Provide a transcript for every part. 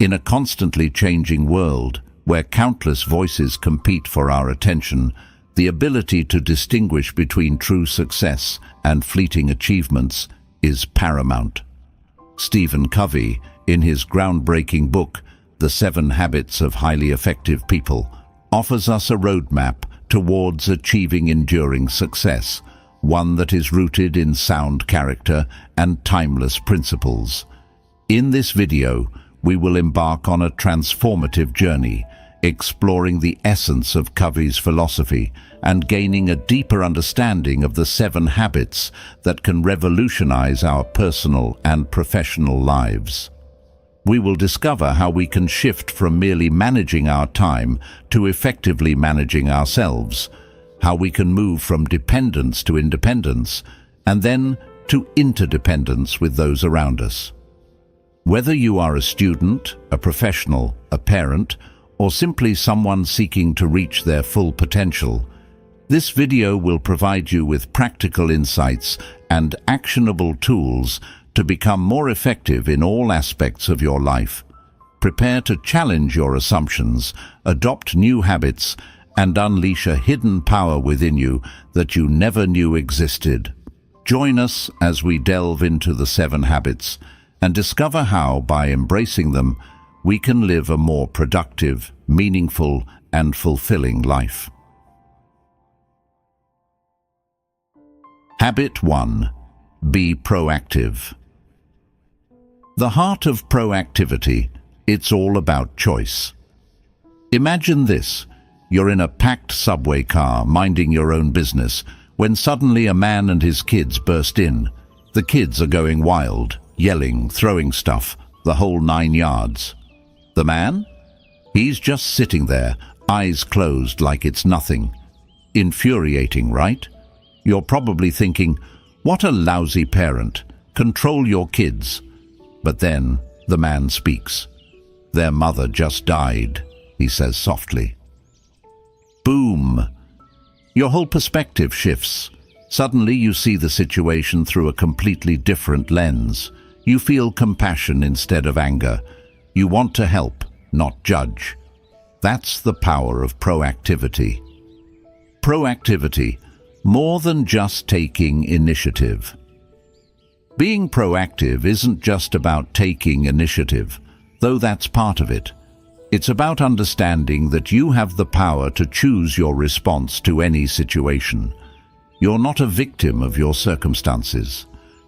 In a constantly changing world, where countless voices compete for our attention, the ability to distinguish between true success and fleeting achievements is paramount. Stephen Covey, in his groundbreaking book, The 7 Habits of Highly Effective People, offers us a roadmap towards achieving enduring success, one that is rooted in sound character and timeless principles. In this video, we will embark on a transformative journey, exploring the essence of Covey's philosophy and gaining a deeper understanding of the 7 habits that can revolutionize our personal and professional lives. We will discover how we can shift from merely managing our time to effectively managing ourselves, how we can move from dependence to independence, and then to interdependence with those around us. Whether you are a student, a professional, a parent, or simply someone seeking to reach their full potential, this video will provide you with practical insights and actionable tools to become more effective in all aspects of your life. Prepare to challenge your assumptions, adopt new habits, and unleash a hidden power within you that you never knew existed. Join us as we delve into the 7 habits and discover how, by embracing them, we can live a more productive, meaningful, and fulfilling life. Habit 1. Be proactive. The heart of proactivity, it's all about choice. Imagine this. You're in a packed subway car, minding your own business, when suddenly a man and his kids burst in. The kids are going wild, yelling, throwing stuff, the whole 9 yards. The man? He's just sitting there, eyes closed like it's nothing. Infuriating, right? You're probably thinking, what a lousy parent. Control your kids. But then the man speaks. Their mother just died, he says softly. Boom! Your whole perspective shifts. Suddenly you see the situation through a completely different lens. You feel compassion instead of anger. You want to help, not judge. That's the power of proactivity. Proactivity, more than just taking initiative. Being proactive isn't just about taking initiative, though that's part of it. It's about understanding that you have the power to choose your response to any situation. You're not a victim of your circumstances.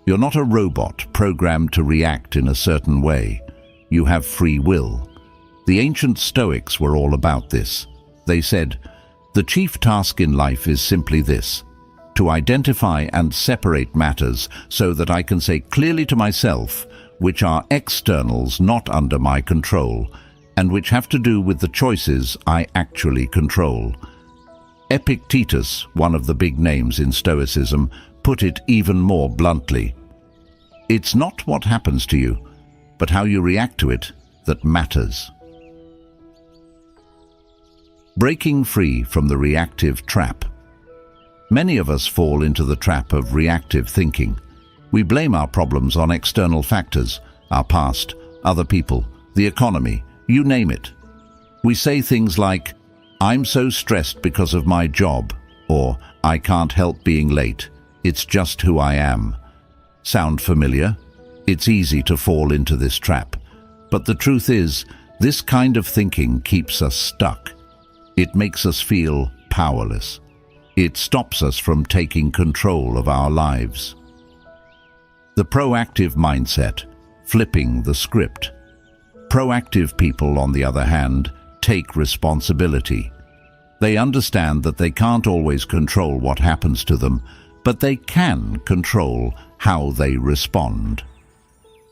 You're not a robot programmed to react in a certain way. You have free will. The ancient Stoics were all about this. They said, the chief task in life is simply this: to identify and separate matters so that I can say clearly to myself which are externals not under my control and which have to do with the choices I actually control. Epictetus, one of the big names in Stoicism, put it even more bluntly. It's not what happens to you, but how you react to it that matters. Breaking free from the reactive trap. Many of us fall into the trap of reactive thinking. We blame our problems on external factors, our past, other people, the economy, you name it. We say things like, I'm so stressed because of my job, or I can't help being late, it's just who I am. Sound familiar? It's easy to fall into this trap. But the truth is, this kind of thinking keeps us stuck. It makes us feel powerless. It stops us from taking control of our lives. The proactive mindset, flipping the script. Proactive people, on the other hand, take responsibility. They understand that they can't always control what happens to them, but they can control how they respond.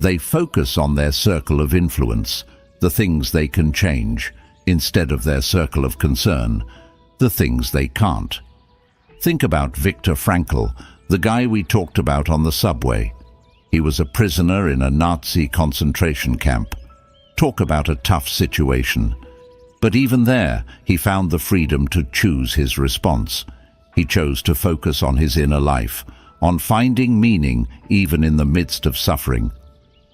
They focus on their circle of influence, the things they can change, instead of their circle of concern, the things they can't. Think about Viktor Frankl, the guy we talked about on the subway. He was a prisoner in a Nazi concentration camp. Talk about a tough situation. But even there, he found the freedom to choose his response. He chose to focus on his inner life, on finding meaning even in the midst of suffering.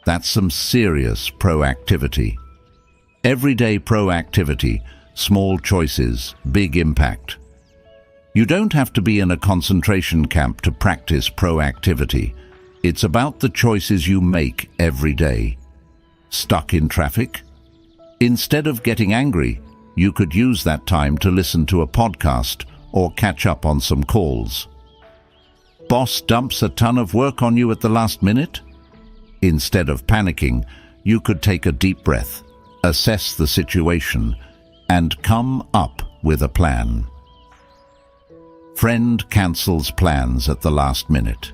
That's some serious proactivity. Everyday proactivity, small choices, big impact. You don't have to be in a concentration camp to practice proactivity. It's about the choices you make every day. Stuck in traffic? Instead of getting angry, you could use that time to listen to a podcast or catch up on some calls. Boss dumps a ton of work on you at the last minute? Instead of panicking, you could take a deep breath, assess the situation, and come up with a plan. Friend cancels plans at the last minute.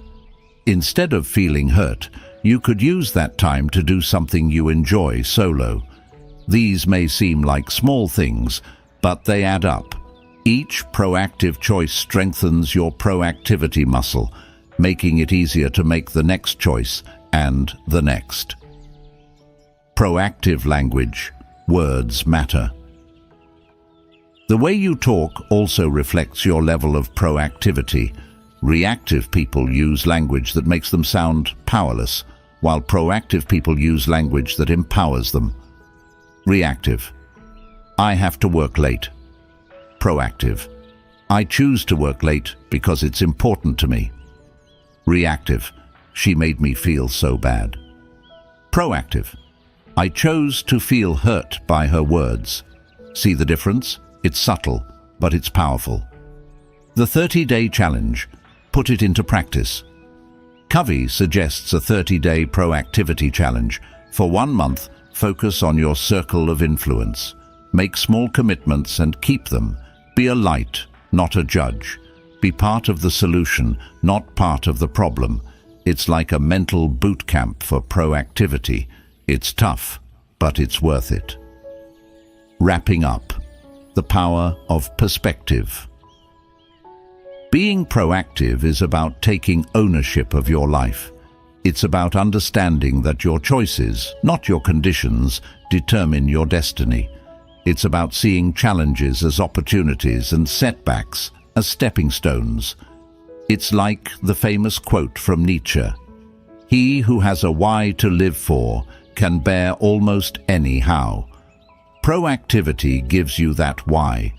Instead of feeling hurt, you could use that time to do something you enjoy solo. These may seem like small things, but they add up. Each proactive choice strengthens your proactivity muscle, making it easier to make the next choice and the next. Proactive language. Words matter. The way you talk also reflects your level of proactivity. Reactive people use language that makes them sound powerless, while proactive people use language that empowers them. Reactive. I have to work late. Proactive. I choose to work late because it's important to me. Reactive. She made me feel so bad. Proactive. I chose to feel hurt by her words. See the difference? It's subtle, but it's powerful. The 30-day challenge. Put it into practice. Covey suggests a 30-day proactivity challenge. For 1 month, focus on your circle of influence. Make small commitments and keep them. Be a light, not a judge. Be part of the solution, not part of the problem. It's like a mental boot camp for proactivity. It's tough, but it's worth it. Wrapping up. The power of perspective. Being proactive is about taking ownership of your life. It's about understanding that your choices, not your conditions, determine your destiny. It's about seeing challenges as opportunities and setbacks as stepping stones. It's like the famous quote from Nietzsche: "He who has a why to live for can bear almost any how." Proactivity gives you that why.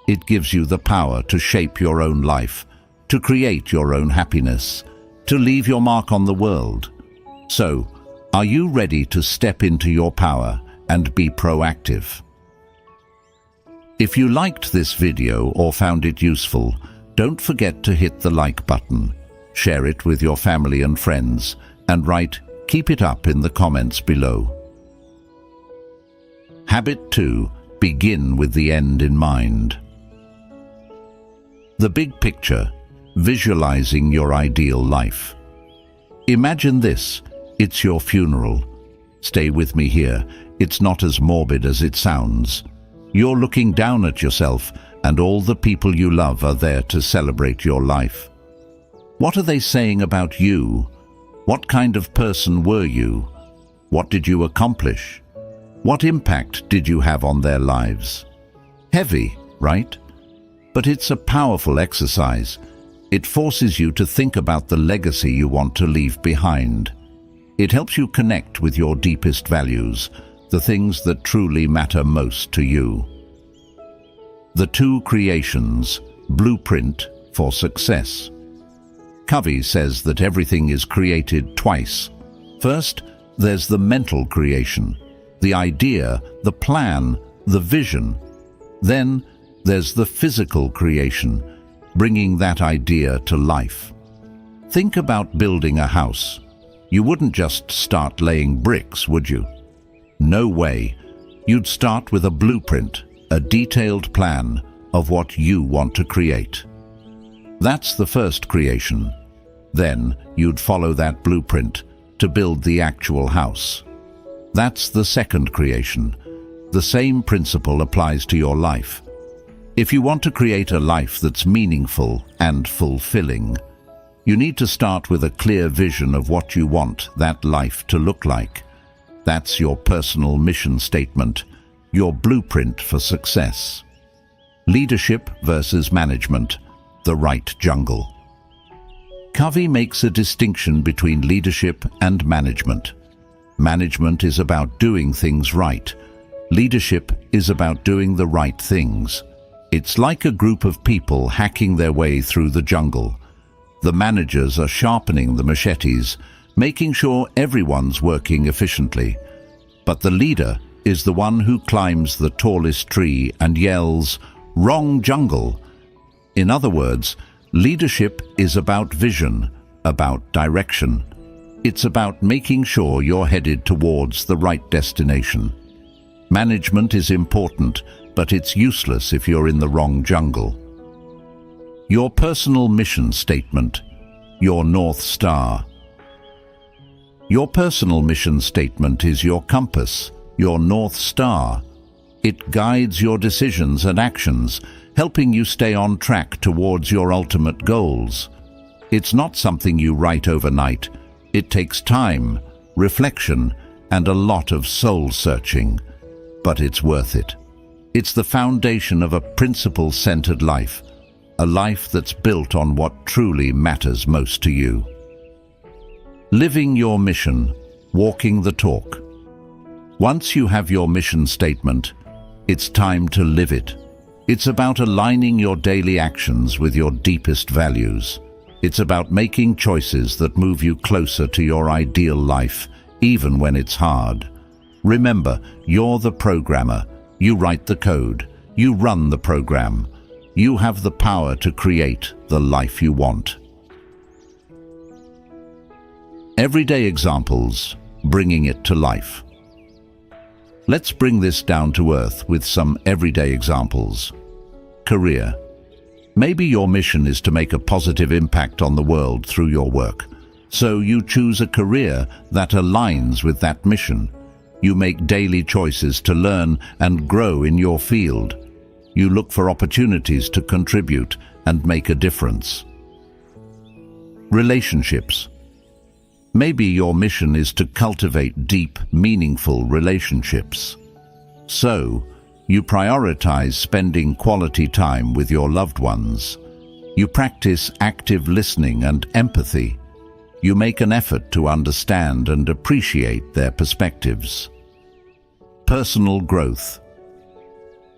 It gives you the power to shape your own life, to create your own happiness, to leave your mark on the world. So, are you ready to step into your power and be proactive? If you liked this video or found it useful, don't forget to hit the like button, share it with your family and friends, and write "Keep it up" in the comments below. Habit 2. Begin with the end in mind. The big picture. Visualizing your ideal life. Imagine this. It's your funeral. Stay with me here. It's not as morbid as it sounds. You're looking down at yourself, and all the people you love are there to celebrate your life. What are they saying about you? What kind of person were you? What did you accomplish? What impact did you have on their lives? Heavy, right? But it's a powerful exercise. It forces you to think about the legacy you want to leave behind. It helps you connect with your deepest values, the things that truly matter most to you. The 2 creations. Blueprint for success. Covey says that everything is created twice. First, there's the mental creation, the idea, the plan, the vision. Then there's the physical creation, bringing that idea to life. Think about building a house. You wouldn't just start laying bricks, would you? No way. You'd start with a blueprint, a detailed plan of what you want to create. That's the first creation. Then you'd follow that blueprint to build the actual house. That's the second creation. The same principle applies to your life. If you want to create a life that's meaningful and fulfilling, you need to start with a clear vision of what you want that life to look like. That's your personal mission statement, your blueprint for success. Leadership versus management, the right jungle. Covey makes a distinction between leadership and management. Management is about doing things right. Leadership is about doing the right things. It's like a group of people hacking their way through the jungle. The managers are sharpening the machetes, making sure everyone's working efficiently. But the leader is the one who climbs the tallest tree and yells, "Wrong jungle!" In other words, leadership is about vision, about direction. It's about making sure you're headed towards the right destination. Management is important, but it's useless if you're in the wrong jungle. Your personal mission statement, your North Star. Your personal mission statement is your compass, your North Star. It guides your decisions and actions, helping you stay on track towards your ultimate goals. It's not something you write overnight. It takes time, reflection, and a lot of soul-searching. But it's worth it. It's the foundation of a principle-centered life, a life that's built on what truly matters most to you. Living your mission, walking the talk. Once you have your mission statement, it's time to live it. It's about aligning your daily actions with your deepest values. It's about making choices that move you closer to your ideal life, even when it's hard. Remember, you're the programmer. You write the code. You run the program. You have the power to create the life you want. Everyday examples, bringing it to life. Let's bring this down to earth with some everyday examples. Career. Maybe your mission is to make a positive impact on the world through your work. So you choose a career that aligns with that mission. You make daily choices to learn and grow in your field. You look for opportunities to contribute and make a difference. Relationships. Maybe your mission is to cultivate deep, meaningful relationships. So, you prioritize spending quality time with your loved ones. You practice active listening and empathy. You make an effort to understand and appreciate their perspectives. Personal growth.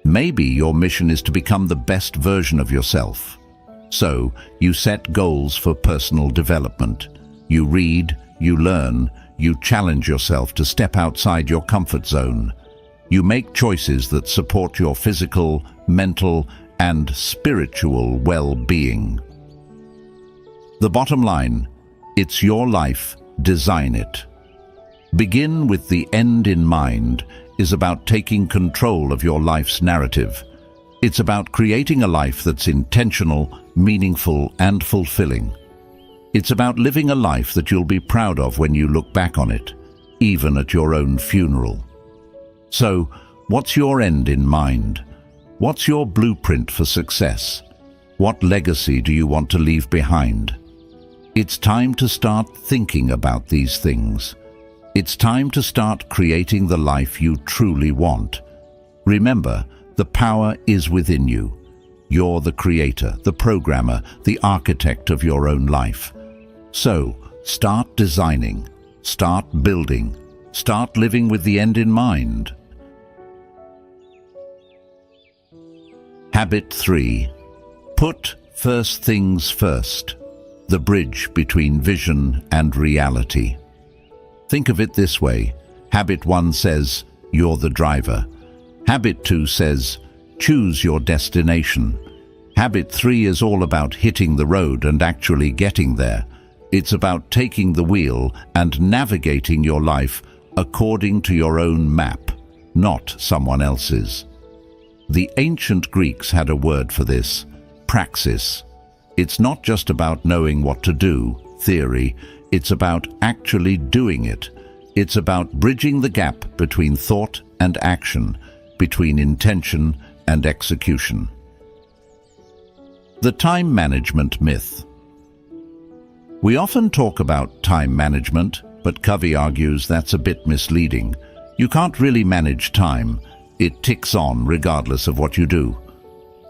Maybe your mission is to become the best version of yourself. So, you set goals for personal development. You read, you learn, you challenge yourself to step outside your comfort zone. You make choices that support your physical, mental, and spiritual well-being. The bottom line, it's your life, design it. Begin with the end in mind is about taking control of your life's narrative. It's about creating a life that's intentional, meaningful, and fulfilling. It's about living a life that you'll be proud of when you look back on it, even at your own funeral. So, what's your end in mind? What's your blueprint for success? What legacy do you want to leave behind? It's time to start thinking about these things. It's time to start creating the life you truly want. Remember, the power is within you. You're the creator, the programmer, the architect of your own life. So, start designing, start building, start living with the end in mind. Habit 3. Put first things first. The bridge between vision and reality. Think of it this way. Habit 1 says, you're the driver. Habit 2 says, choose your destination. Habit 3 is all about hitting the road and actually getting there. It's about taking the wheel and navigating your life according to your own map, not someone else's. The ancient Greeks had a word for this, praxis. It's not just about knowing what to do, theory, it's about actually doing it. It's about bridging the gap between thought and action, between intention and execution. The time management myth. We often talk about time management, but Covey argues that's a bit misleading. You can't really manage time. It ticks on regardless of what you do.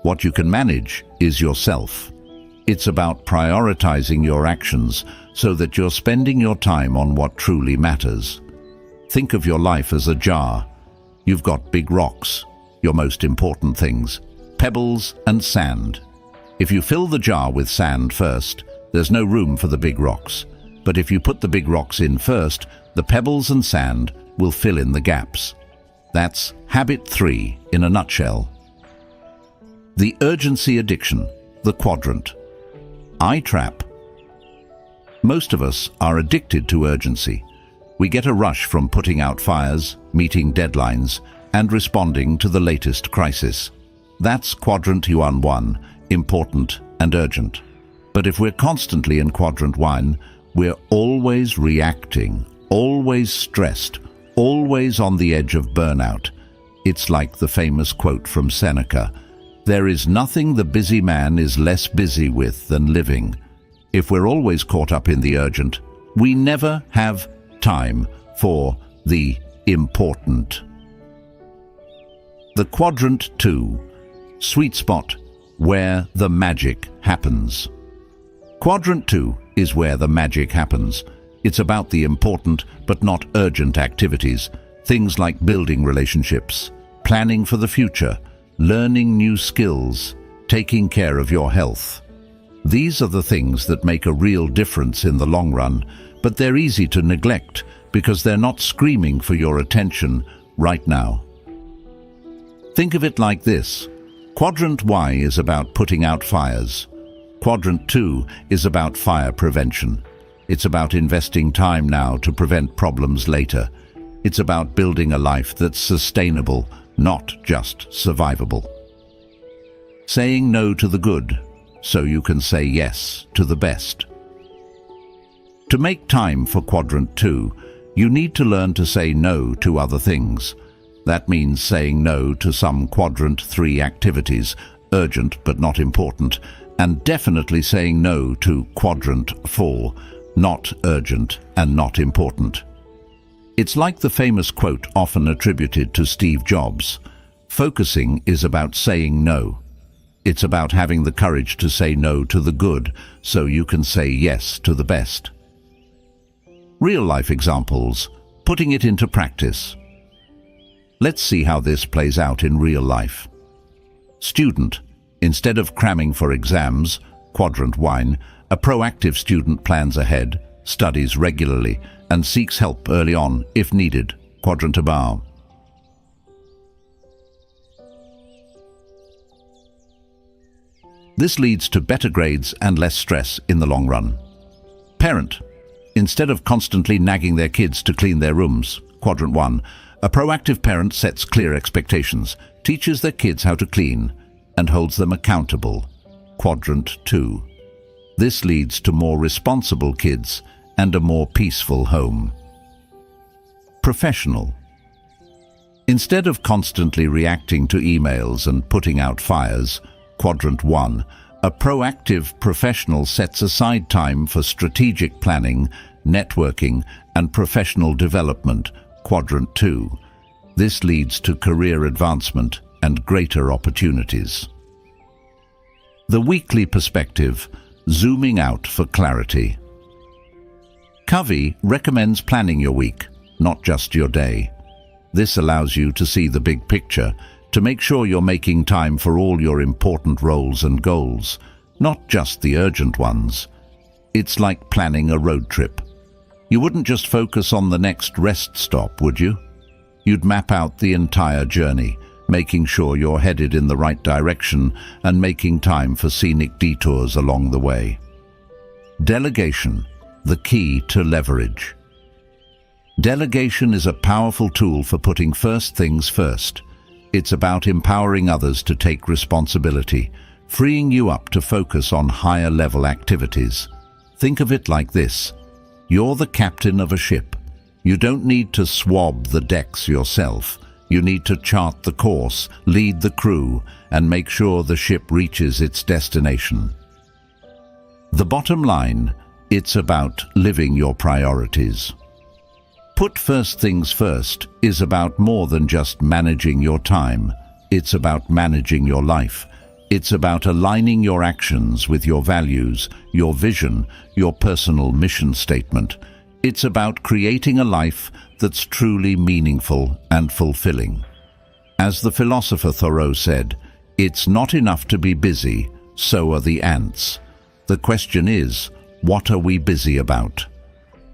What you can manage is yourself. It's about prioritizing your actions so that you're spending your time on what truly matters. Think of your life as a jar. You've got big rocks, your most important things, pebbles and sand. If you fill the jar with sand first, there's no room for the big rocks. But if you put the big rocks in first, the pebbles and sand will fill in the gaps. That's habit 3 in a nutshell. The urgency addiction, the quadrant. I trap. Most of us are addicted to urgency. We get a rush from putting out fires, meeting deadlines, and responding to the latest crisis. That's quadrant yuan 1, important and urgent. But if we're constantly in quadrant 1, we're always reacting, always stressed, always on the edge of burnout. It's like the famous quote from Seneca, "There is nothing the busy man is less busy with than living." If we're always caught up in the urgent, we never have time for the important. The quadrant 2, sweet spot, where the magic happens. Quadrant 2 is where the magic happens. It's about the important but not urgent activities, things like building relationships, planning for the future, learning new skills, taking care of your health. These are the things that make a real difference in the long run, but they're easy to neglect because they're not screaming for your attention right now. Think of it like this. Quadrant Y is about putting out fires. Quadrant 2 is about fire prevention. It's about investing time now to prevent problems later. It's about building a life that's sustainable, not just survivable. Saying no to the good, so you can say yes to the best. To make time for quadrant 2, you need to learn to say no to other things. That means saying no to some quadrant 3 activities, urgent but not important, and definitely saying no to quadrant 4, not urgent and not important. It's like the famous quote often attributed to Steve Jobs, "Focusing is about saying no." It's about having the courage to say no to the good so you can say yes to the best. Real-life examples, putting it into practice. Let's see how this plays out in real life. Student, instead of cramming for exams, quadrant 1, a proactive student plans ahead, studies regularly, and seeks help early on if needed, quadrant above. This leads to better grades and less stress in the long run. Parent, instead of constantly nagging their kids to clean their rooms, quadrant 1, a proactive parent sets clear expectations, teaches their kids how to clean, and holds them accountable, quadrant 2. This leads to more responsible kids and a more peaceful home. Professional. Instead of constantly reacting to emails and putting out fires, quadrant 1, a proactive professional sets aside time for strategic planning, networking, and professional development, quadrant 2. This leads to career advancement and greater opportunities. The weekly perspective, zooming out for clarity. Covey recommends planning your week, not just your day. This allows you to see the big picture, to make sure you're making time for all your important roles and goals, not just the urgent ones. It's like planning a road trip. You wouldn't just focus on the next rest stop, would you? You'd map out the entire journey, making sure you're headed in the right direction and making time for scenic detours along the way. Delegation, the key to leverage. Delegation is a powerful tool for putting first things first. It's about empowering others to take responsibility, freeing you up to focus on higher-level activities. Think of it like this. You're the captain of a ship. You don't need to swab the decks yourself. You need to chart the course, lead the crew, and make sure the ship reaches its destination. The bottom line, it's about living your priorities. Put first things first is about more than just managing your time. It's about managing your life. It's about aligning your actions with your values, your vision, your personal mission statement. It's about creating a life that's truly meaningful and fulfilling. As the philosopher Thoreau said, "It's not enough to be busy, so are the ants." The question is, what are we busy about?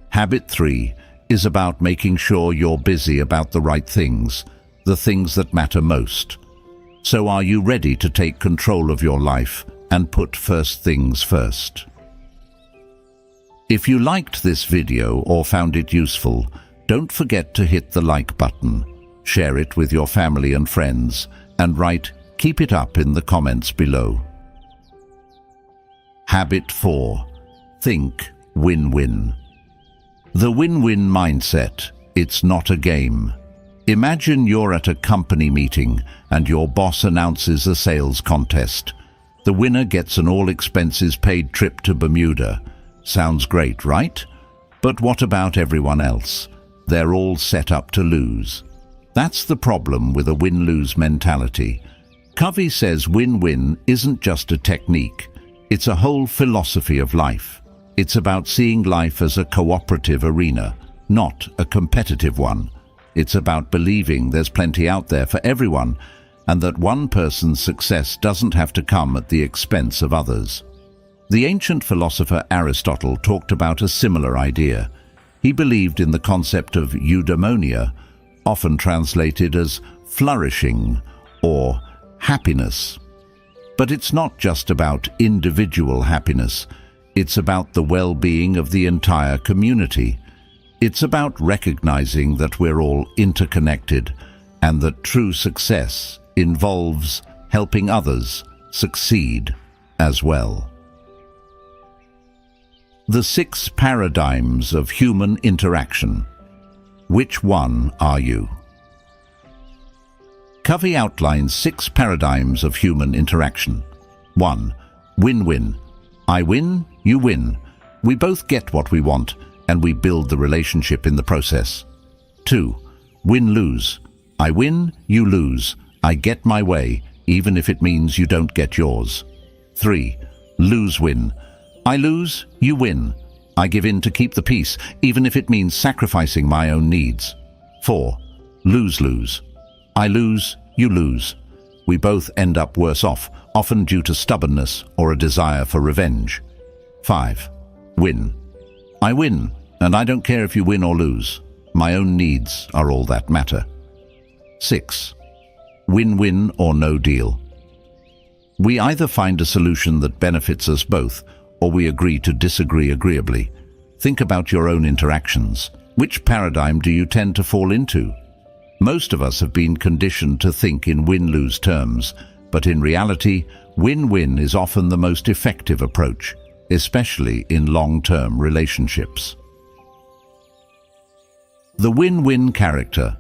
Habit 3 is about making sure you're busy about the right things, the things that matter most. So are you ready to take control of your life and put first things first? If you liked this video or found it useful, don't forget to hit the like button, share it with your family and friends, and write "keep it up" in the comments below. Habit 4. Think win-win. The win-win mindset. It's not a game. Imagine you're at a company meeting and your boss announces a sales contest. The winner gets an all-expenses-paid trip to Bermuda. Sounds great, right? But what about everyone else? They're all set up to lose. That's the problem with a win-lose mentality. Covey says win-win isn't just a technique. It's a whole philosophy of life. It's about seeing life as a cooperative arena, not a competitive one. It's about believing there's plenty out there for everyone, and that one person's success doesn't have to come at the expense of others. The ancient philosopher Aristotle talked about a similar idea. He believed in the concept of eudaimonia, often translated as flourishing or happiness. But it's not just about individual happiness. It's about the well-being of the entire community. It's about recognizing that we're all interconnected and that true success involves helping others succeed as well. The 6 paradigms of human interaction. Which one are you? Covey outlines 6 paradigms of human interaction. 1. Win-win. I win, you win. We both get what we want, and we build the relationship in the process. 2. Win-lose. I win, you lose. I get my way, even if it means you don't get yours. 3. Lose-win. I lose, you win. I give in to keep the peace, even if it means sacrificing my own needs. 4. Lose-lose. I lose, you lose. We both end up worse off, often due to stubbornness or a desire for revenge. 5. Win. I win, and I don't care if you win or lose. My own needs are all that matter. 6. Win-win or no deal. We either find a solution that benefits us both, or we agree to disagree agreeably. Think about your own interactions. Which paradigm do you tend to fall into? Most of us have been conditioned to think in win-lose terms, but in reality, win-win is often the most effective approach, especially in long-term relationships. The win-win character,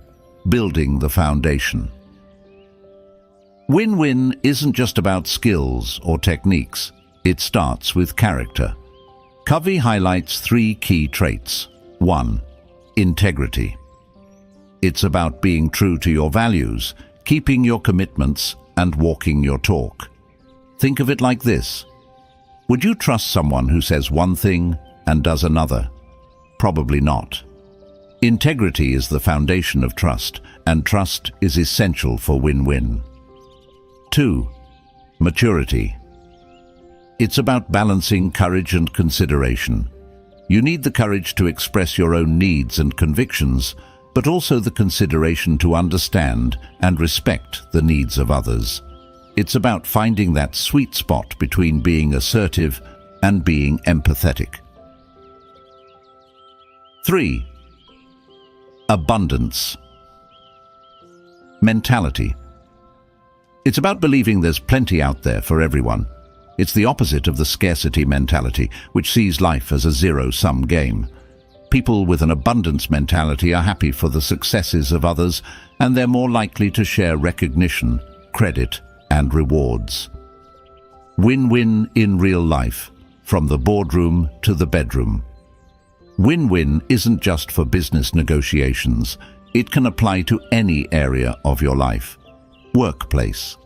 building the foundation. Win-win isn't just about skills or techniques. It starts with character. Covey highlights 3 key traits. 1. Integrity. It's about being true to your values, keeping your commitments, and walking your talk. Think of it like this. Would you trust someone who says one thing and does another? Probably not. Integrity is the foundation of trust, and trust is essential for win-win. 2. Maturity. It's about balancing courage and consideration. You need the courage to express your own needs and convictions, but also the consideration to understand and respect the needs of others. It's about finding that sweet spot between being assertive and being empathetic. 3. Abundance. Mentality. It's about believing there's plenty out there for everyone. It's the opposite of the scarcity mentality, which sees life as a zero-sum game. People with an abundance mentality are happy for the successes of others, and they're more likely to share recognition, credit, and rewards. Win-win in real life, from the boardroom to the bedroom. Win-win isn't just for business negotiations. It can apply to any area of your life. Workplace.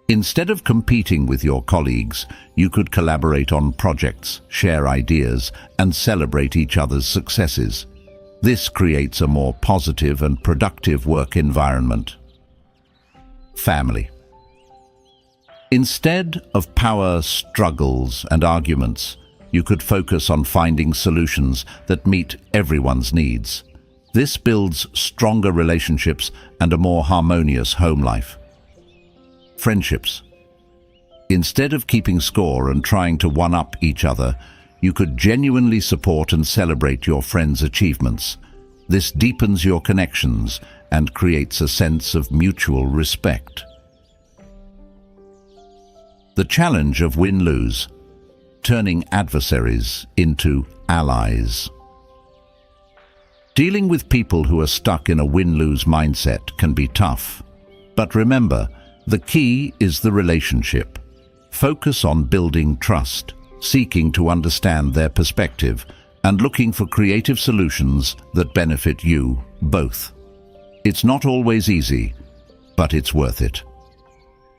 Instead of competing with your colleagues, you could collaborate on projects, share ideas, and celebrate each other's successes. This creates a more positive and productive work environment. family. Instead of power struggles and arguments, you could focus on finding solutions that meet everyone's needs. This builds stronger relationships and a more harmonious home life. Friendships. Instead of keeping score and trying to one-up each other, you could genuinely support and celebrate your friends' achievements. This deepens your connections and creates a sense of mutual respect. The challenge of win-lose, turning adversaries into allies. Dealing with people who are stuck in a win-lose mindset can be tough. But remember, the key is the relationship. Focus on building trust, seeking to understand their perspective, and looking for creative solutions that benefit you both. It's not always easy, but it's worth it.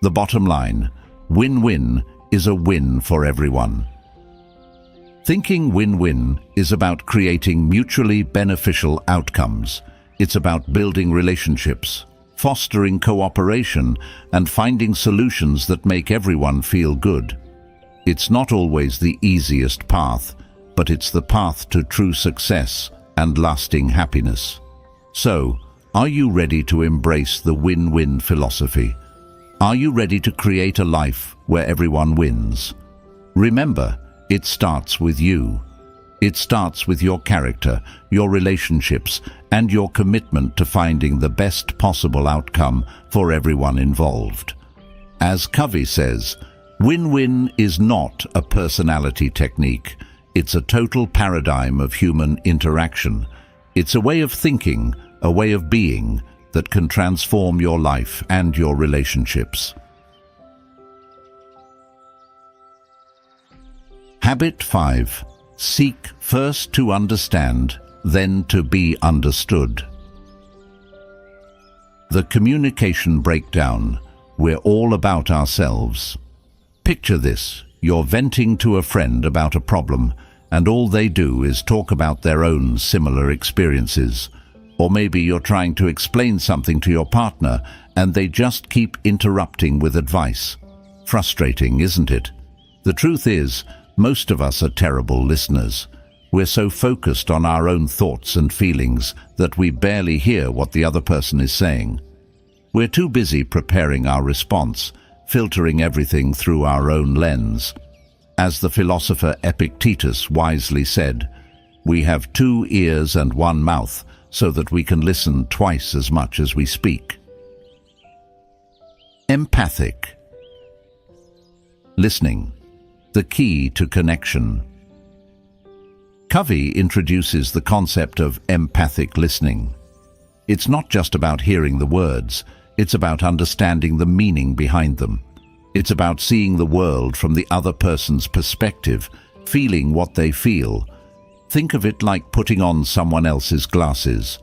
The bottom line, win-win is a win for everyone. Thinking win-win is about creating mutually beneficial outcomes. It's about building relationships, fostering cooperation, and finding solutions that make everyone feel good. It's not always the easiest path, but it's the path to true success and lasting happiness. So, are you ready to embrace the win-win philosophy? Are you ready to create a life where everyone wins? Remember, it starts with you. It starts with your character, your relationships, and your commitment to finding the best possible outcome for everyone involved. As Covey says, win-win is not a personality technique. It's a total paradigm of human interaction. It's a way of thinking, a way of being that can transform your life and your relationships. Habit 5. Seek first to understand, then to be understood. The communication breakdown. We're all about ourselves. Picture this. You're venting to a friend about a problem, and all they do is talk about their own similar experiences. Or maybe you're trying to explain something to your partner, and they just keep interrupting with advice. Frustrating, isn't it? The truth is, most of us are terrible listeners. We're so focused on our own thoughts and feelings that we barely hear what the other person is saying. We're too busy preparing our response, filtering everything through our own lens. As the philosopher Epictetus wisely said, "We have 2 ears and 1 mouth, so that we can listen twice as much as we speak." Empathic. Listening. The key to connection. Covey introduces the concept of empathic listening. It's not just about hearing the words, it's about understanding the meaning behind them. It's about seeing the world from the other person's perspective, feeling what they feel. Think of it like putting on someone else's glasses.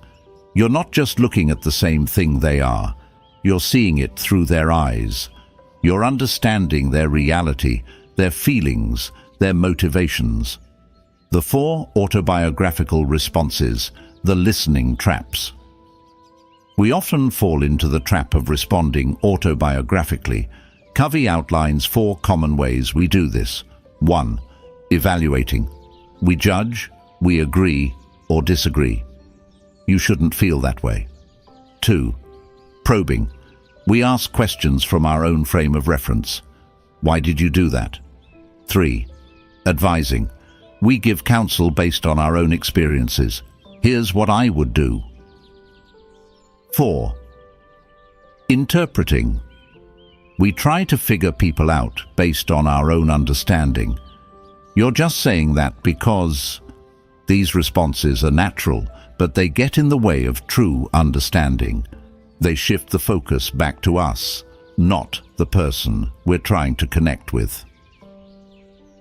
You're not just looking at the same thing they are, you're seeing it through their eyes. You're understanding their reality, their feelings, their motivations. The 4 autobiographical responses, the listening traps. We often fall into the trap of responding autobiographically. Covey outlines 4 common ways we do this. 1. Evaluating. We judge, we agree, or disagree. You shouldn't feel that way. 2. Probing. We ask questions from our own frame of reference. Why did you do that? 3. Advising. We give counsel based on our own experiences. Here's what I would do. 4. Interpreting. We try to figure people out based on our own understanding. You're just saying that because these responses are natural, but they get in the way of true understanding. They shift the focus back to us, not the person we're trying to connect with.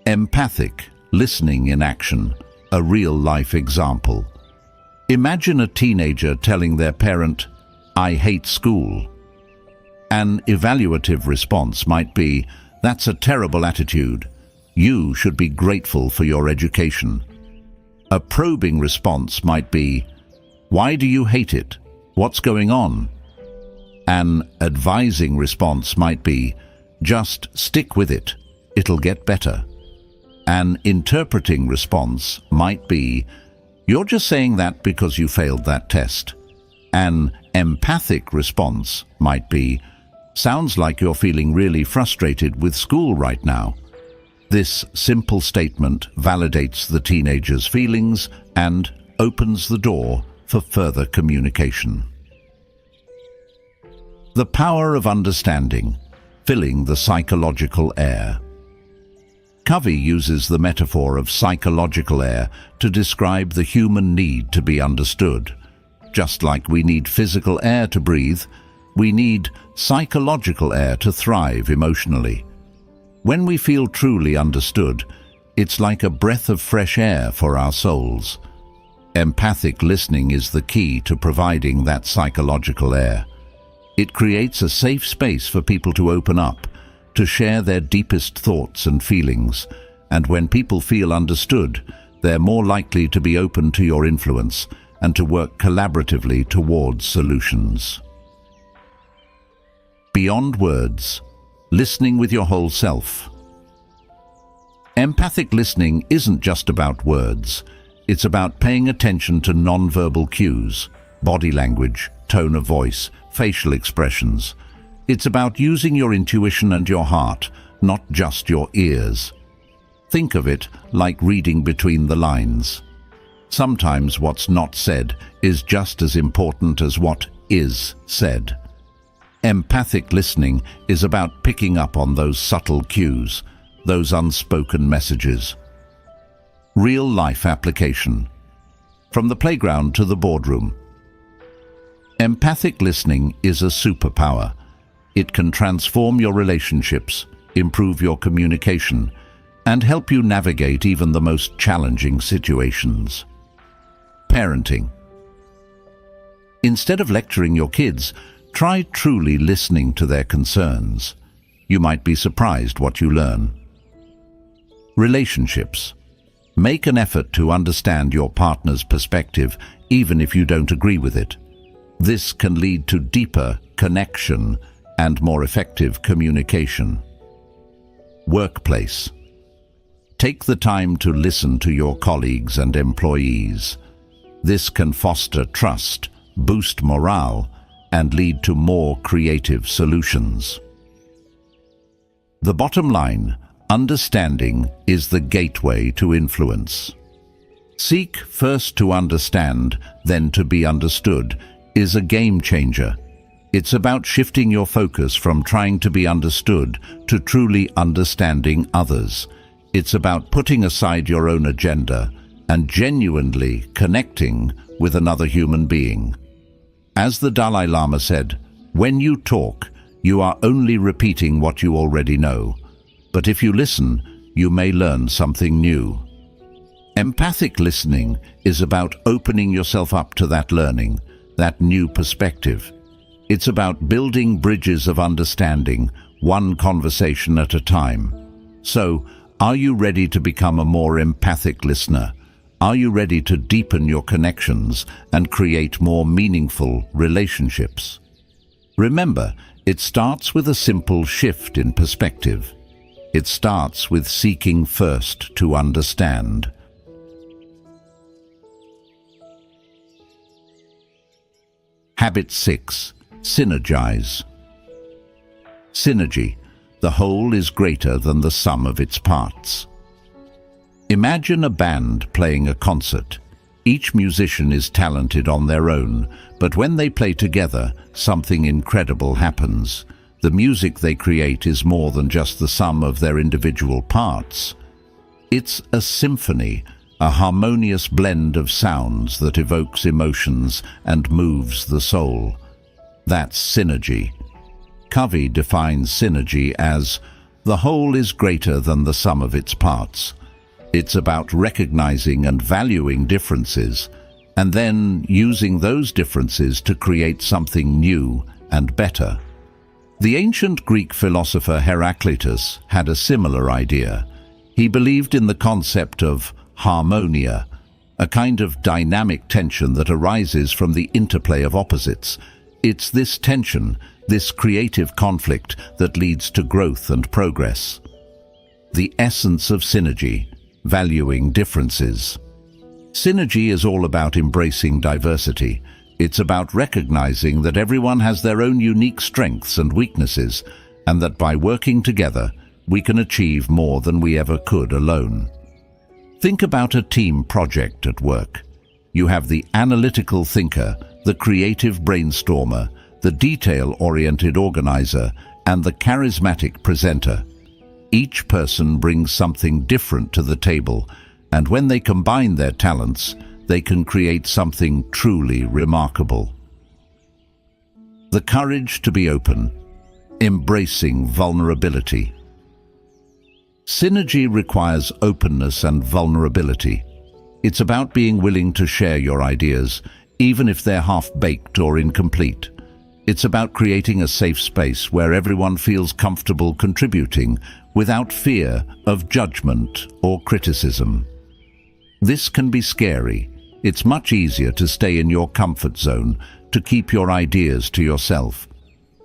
Empathic, listening in action, a real-life example. Imagine a teenager telling their parent, "I hate school." An evaluative response might be, "That's a terrible attitude. You should be grateful for your education." A probing response might be, "Why do you hate it? What's going on?" An advising response might be, "Just stick with it, it'll get better." An interpreting response might be, "You're just saying that because you failed that test." An empathic response might be, "Sounds like you're feeling really frustrated with school right now." This simple statement validates the teenager's feelings and opens the door for further communication. The power of understanding, filling the psychological air. Covey uses the metaphor of psychological air to describe the human need to be understood. Just like we need physical air to breathe, we need psychological air to thrive emotionally. When we feel truly understood, it's like a breath of fresh air for our souls. Empathic listening is the key to providing that psychological air. It creates a safe space for people to open up, to share their deepest thoughts and feelings, and when people feel understood, they're more likely to be open to your influence and to work collaboratively towards solutions. Beyond words, listening with your whole self. Empathic listening isn't just about words. It's about paying attention to nonverbal cues, body language, tone of voice, facial expressions. It's about using your intuition and your heart, not just your ears. Think of it like reading between the lines. Sometimes what's not said is just as important as what is said. Empathic listening is about picking up on those subtle cues, those unspoken messages. Real-life application. From the playground to the boardroom. Empathic listening is a superpower. It can transform your relationships, improve your communication, and help you navigate even the most challenging situations. Parenting. Instead of lecturing your kids, try truly listening to their concerns. You might be surprised what you learn. Relationships. Make an effort to understand your partner's perspective, even if you don't agree with it. This can lead to deeper connection and more effective communication. Workplace. Take the time to listen to your colleagues and employees. This can foster trust, boost morale, and lead to more creative solutions. The bottom line, understanding is the gateway to influence. Seek first to understand, then to be understood, is a game changer. It's about shifting your focus from trying to be understood to truly understanding others. It's about putting aside your own agenda and genuinely connecting with another human being. As the Dalai Lama said, "When you talk, you are only repeating what you already know. But if you listen, you may learn something new." Empathic listening is about opening yourself up to that learning, that new perspective. It's about building bridges of understanding, one conversation at a time. So, are you ready to become a more empathic listener? Are you ready to deepen your connections and create more meaningful relationships? Remember, it starts with a simple shift in perspective. It starts with seeking first to understand. Habit 6. Synergize. Synergy. The whole is greater than the sum of its parts. Imagine a band playing a concert. Each musician is talented on their own, but when they play together, something incredible happens. The music they create is more than just the sum of their individual parts. It's a symphony, a harmonious blend of sounds that evokes emotions and moves the soul. That's synergy. Covey defines synergy as, "The whole is greater than the sum of its parts." It's about recognizing and valuing differences, and then using those differences to create something new and better. The ancient Greek philosopher Heraclitus had a similar idea. He believed in the concept of harmonia, a kind of dynamic tension that arises from the interplay of opposites. It's this tension, this creative conflict that leads to growth and progress. The essence of synergy, valuing differences. Synergy is all about embracing diversity. It's about recognizing that everyone has their own unique strengths and weaknesses, and that by working together, we can achieve more than we ever could alone. Think about a team project at work. You have the analytical thinker, the creative brainstormer, the detail-oriented organizer, and the charismatic presenter. Each person brings something different to the table, and when they combine their talents, they can create something truly remarkable. The courage to be open, embracing vulnerability. Synergy requires openness and vulnerability. It's about being willing to share your ideas, even if they're half-baked or incomplete. It's about creating a safe space where everyone feels comfortable contributing without fear of judgment or criticism. This can be scary. It's much easier to stay in your comfort zone, to keep your ideas to yourself.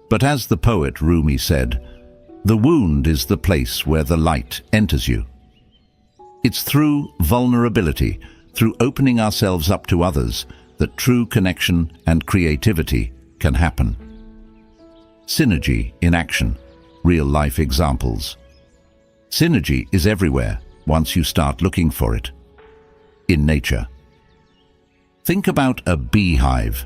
But as the poet Rumi said, "The wound is the place where the light enters you." It's through vulnerability, through opening ourselves up to others, that true connection and creativity can happen. Synergy in action. Real-life examples. Synergy is everywhere once you start looking for it. In nature. Think about a beehive.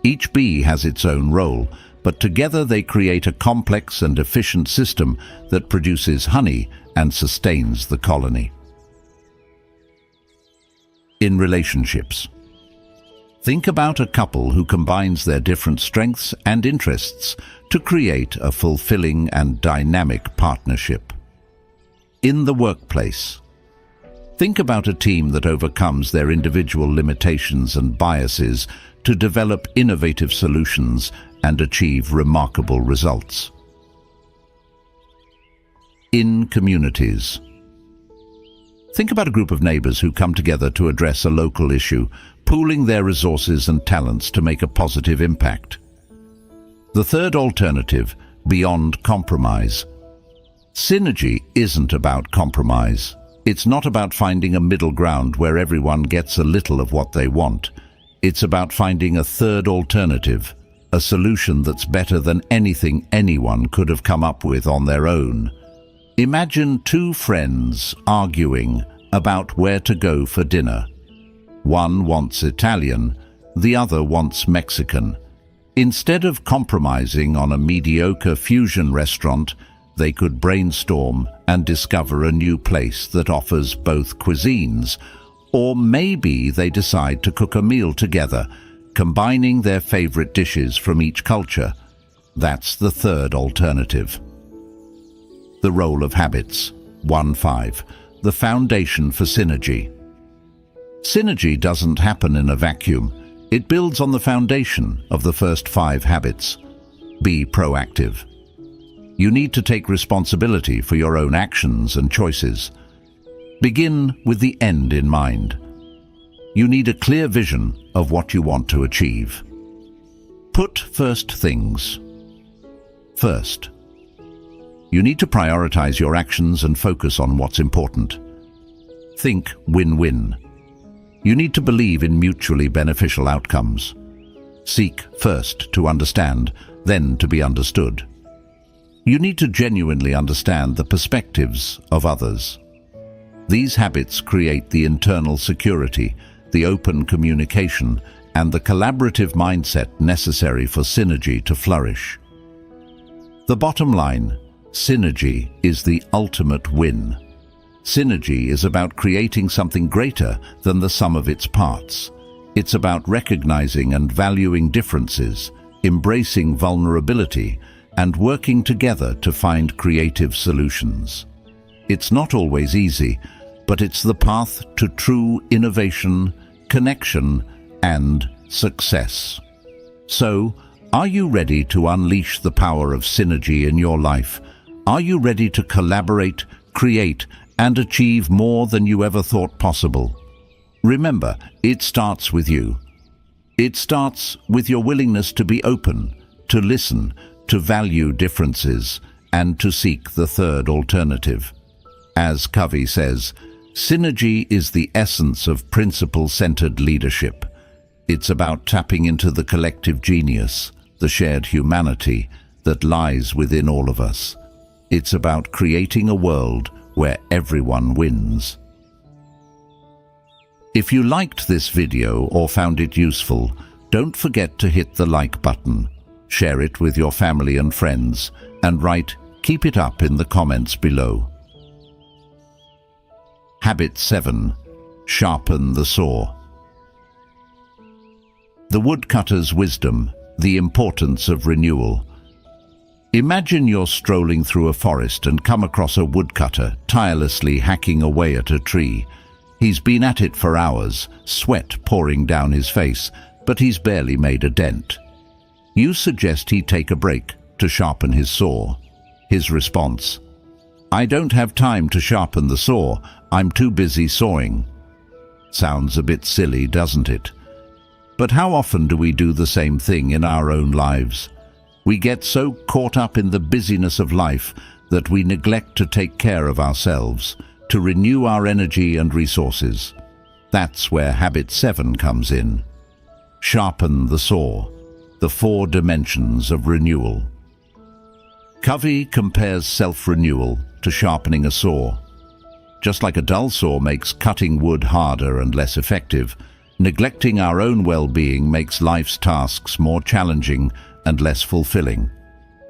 Each bee has its own role, but together they create a complex and efficient system that produces honey and sustains the colony. In relationships. Think about a couple who combines their different strengths and interests to create a fulfilling and dynamic partnership. In the workplace. Think about a team that overcomes their individual limitations and biases to develop innovative solutions and achieve remarkable results. In communities. Think about a group of neighbors who come together to address a local issue, pooling their resources and talents to make a positive impact. The third alternative, beyond compromise. Synergy isn't about compromise. It's not about finding a middle ground where everyone gets a little of what they want. It's about finding a third alternative, a solution that's better than anything anyone could have come up with on their own. Imagine two friends arguing about where to go for dinner. One wants Italian, the other wants Mexican. Instead of compromising on a mediocre fusion restaurant, they could brainstorm and discover a new place that offers both cuisines. Or maybe they decide to cook a meal together, combining their favorite dishes from each culture. That's the third alternative. The role of habits. 1.5. The foundation for synergy. Synergy doesn't happen in a vacuum. It builds on the foundation of the first 5 habits. Be proactive. You need to take responsibility for your own actions and choices. Begin with the end in mind. You need a clear vision of what you want to achieve. Put first things first. You need to prioritize your actions and focus on what's important. Think win-win. You need to believe in mutually beneficial outcomes. Seek first to understand, then to be understood. You need to genuinely understand the perspectives of others. These habits create the internal security, the open communication, and the collaborative mindset necessary for synergy to flourish. The bottom line, synergy is the ultimate win. Synergy is about creating something greater than the sum of its parts. It's about recognizing and valuing differences, embracing vulnerability, and working together to find creative solutions. It's not always easy, but it's the path to true innovation, connection, and success. So, are you ready to unleash the power of synergy in your life? Are you ready to collaborate, create, and achieve more than you ever thought possible? Remember, it starts with you. It starts with your willingness to be open, to listen, to value differences, and to seek the third alternative. As Covey says, synergy is the essence of principle-centered leadership. It's about tapping into the collective genius, the shared humanity that lies within all of us. It's about creating a world where everyone wins. If you liked this video or found it useful, don't forget to hit the like button, share it with your family and friends, and write "Keep it up" in the comments below. Habit 7. Sharpen the saw. The woodcutter's wisdom, the importance of renewal. Imagine you're strolling through a forest and come across a woodcutter tirelessly hacking away at a tree. He's been at it for hours, sweat pouring down his face, but he's barely made a dent. You suggest he take a break to sharpen his saw. His response: "I don't have time to sharpen the saw, I'm too busy sawing." Sounds a bit silly, doesn't it? But how often do we do the same thing in our own lives? We get so caught up in the busyness of life that we neglect to take care of ourselves, to renew our energy and resources. That's where habit 7 comes in. Sharpen the saw, the 4 dimensions of renewal. Covey compares self-renewal to sharpening a saw. Just like a dull saw makes cutting wood harder and less effective, neglecting our own well-being makes life's tasks more challenging and less fulfilling.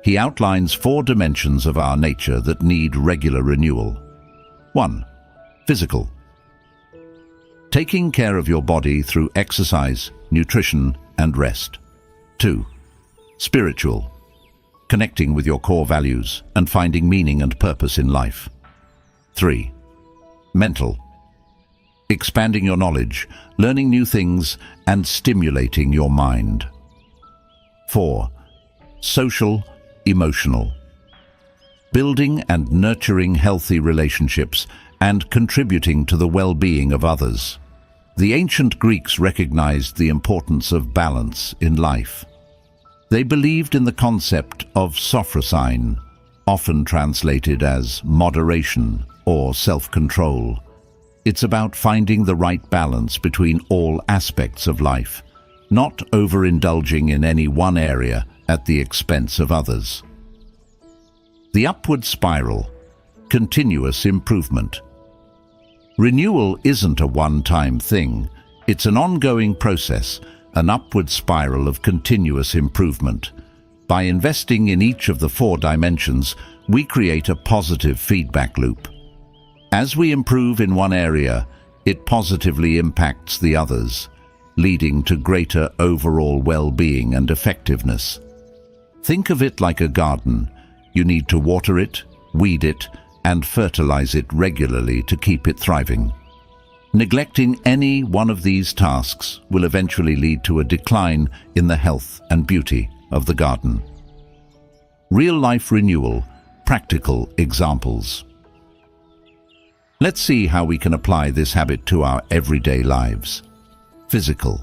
He outlines 4 dimensions of our nature that need regular renewal. 1. Physical. Taking care of your body through exercise, nutrition, and rest. 2. Spiritual. Connecting with your core values and finding meaning and purpose in life. 3. Mental. Expanding your knowledge, learning new things, and stimulating your mind. 4. Social, emotional. Building and nurturing healthy relationships and contributing to the well-being of others. The ancient Greeks recognized the importance of balance in life. They believed in the concept of sophrosyne, often translated as moderation or self-control. It's about finding the right balance between all aspects of life, not overindulging in any one area at the expense of others. The upward spiral, continuous improvement. Renewal isn't a one-time thing. It's an ongoing process, an upward spiral of continuous improvement. By investing in each of the 4 dimensions, we create a positive feedback loop. As we improve in one area, it positively impacts the others, leading to greater overall well-being and effectiveness. Think of it like a garden. You need to water it, weed it, and fertilize it regularly to keep it thriving. Neglecting any one of these tasks will eventually lead to a decline in the health and beauty of the garden. Real-life renewal, practical examples. Let's see how we can apply this habit to our everyday lives. Physical.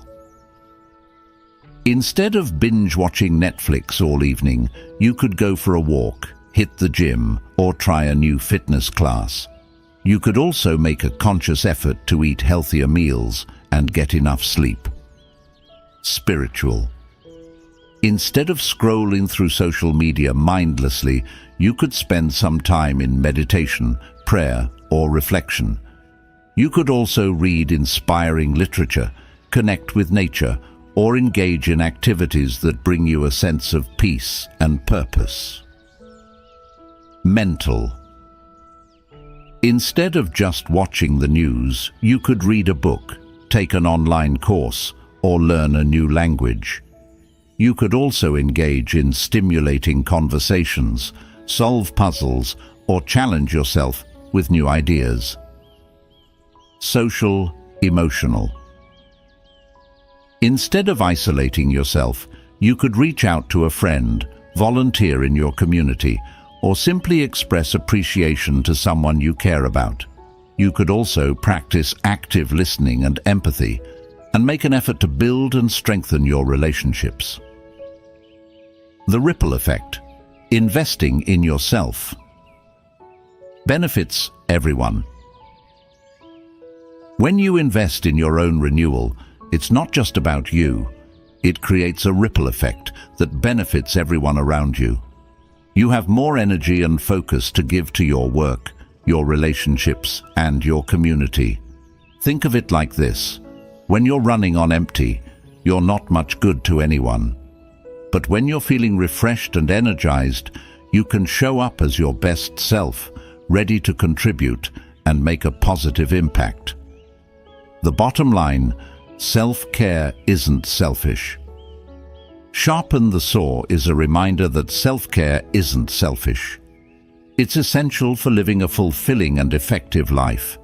Instead of binge-watching Netflix all evening, you could go for a walk, hit the gym, or try a new fitness class. You could also make a conscious effort to eat healthier meals and get enough sleep. Spiritual. Instead of scrolling through social media mindlessly, you could spend some time in meditation, prayer, or reflection. You could also read inspiring literature, connect with nature, or engage in activities that bring you a sense of peace and purpose. Mental. Instead of just watching the news, you could read a book, take an online course, or learn a new language. You could also engage in stimulating conversations, solve puzzles, or challenge yourself with new ideas. Social, emotional. Instead of isolating yourself, you could reach out to a friend, volunteer in your community, or simply express appreciation to someone you care about. You could also practice active listening and empathy, and make an effort to build and strengthen your relationships. The ripple effect, Investing in yourself. Benefits everyone. When you invest in your own renewal, it's not just about you. It creates a ripple effect that benefits everyone around you. You have more energy and focus to give to your work, your relationships, and your community. Think of it like this. When you're running on empty, you're not much good to anyone. But when you're feeling refreshed and energized, you can show up as your best self, ready to contribute and make a positive impact. The bottom line, self-care isn't selfish. Sharpen the Saw is a reminder that self-care isn't selfish. It's essential for living a fulfilling and effective life.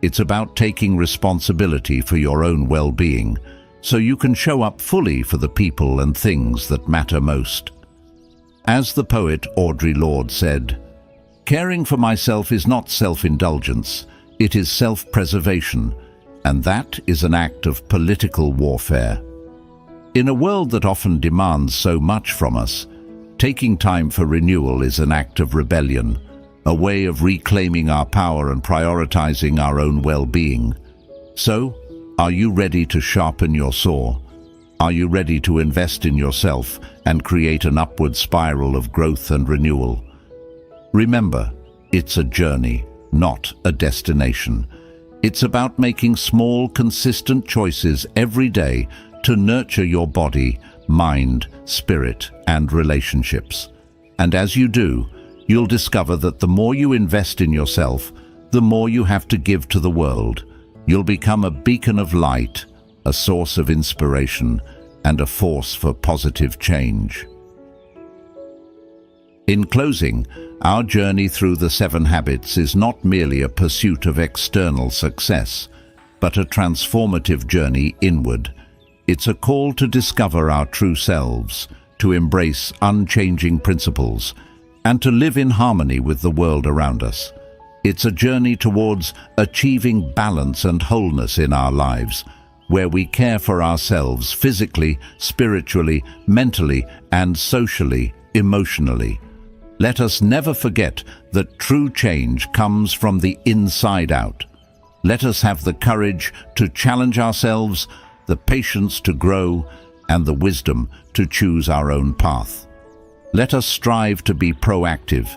It's about taking responsibility for your own well-being, so you can show up fully for the people and things that matter most. As the poet Audre Lorde said, "Caring for myself is not self-indulgence, it is self-preservation, and that is an act of political warfare." In a world that often demands so much from us, taking time for renewal is an act of rebellion, a way of reclaiming our power and prioritizing our own well-being. So, are you ready to sharpen your saw? Are you ready to invest in yourself and create an upward spiral of growth and renewal? Remember, it's a journey, not a destination. It's about making small, consistent choices every day to nurture your body, mind, spirit, and relationships. And as you do, you'll discover that the more you invest in yourself, the more you have to give to the world. You'll become a beacon of light, a source of inspiration, and a force for positive change. In closing, our journey through the 7 habits is not merely a pursuit of external success, but a transformative journey inward. It's a call to discover our true selves, to embrace unchanging principles, and to live in harmony with the world around us. It's a journey towards achieving balance and wholeness in our lives, where we care for ourselves physically, spiritually, mentally, and socially, emotionally. Let us never forget that true change comes from the inside out. Let us have the courage to challenge ourselves, the patience to grow, and the wisdom to choose our own path. Let us strive to be proactive,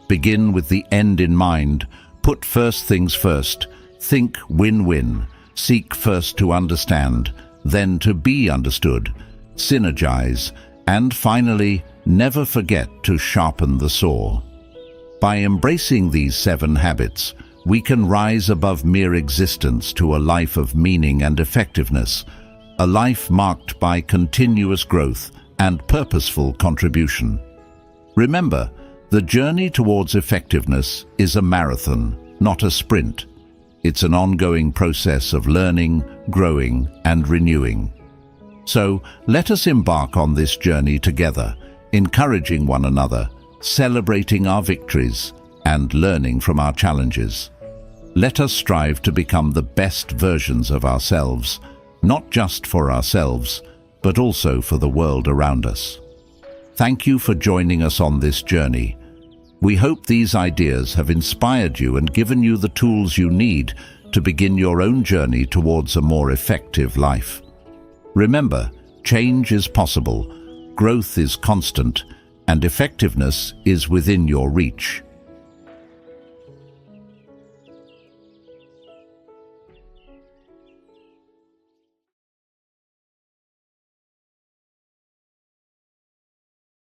begin with the end in mind, put first things first, think win-win, seek first to understand, then to be understood, synergize, and finally, never forget to sharpen the saw. By embracing these 7 habits, we can rise above mere existence to a life of meaning and effectiveness, a life marked by continuous growth and purposeful contribution. Remember, the journey towards effectiveness is a marathon, not a sprint. It's an ongoing process of learning, growing, and renewing. So, let us embark on this journey together, encouraging one another, celebrating our victories, and learning from our challenges. Let us strive to become the best versions of ourselves, not just for ourselves, but also for the world around us. Thank you for joining us on this journey. We hope these ideas have inspired you and given you the tools you need to begin your own journey towards a more effective life. Remember, change is possible, growth is constant, and effectiveness is within your reach.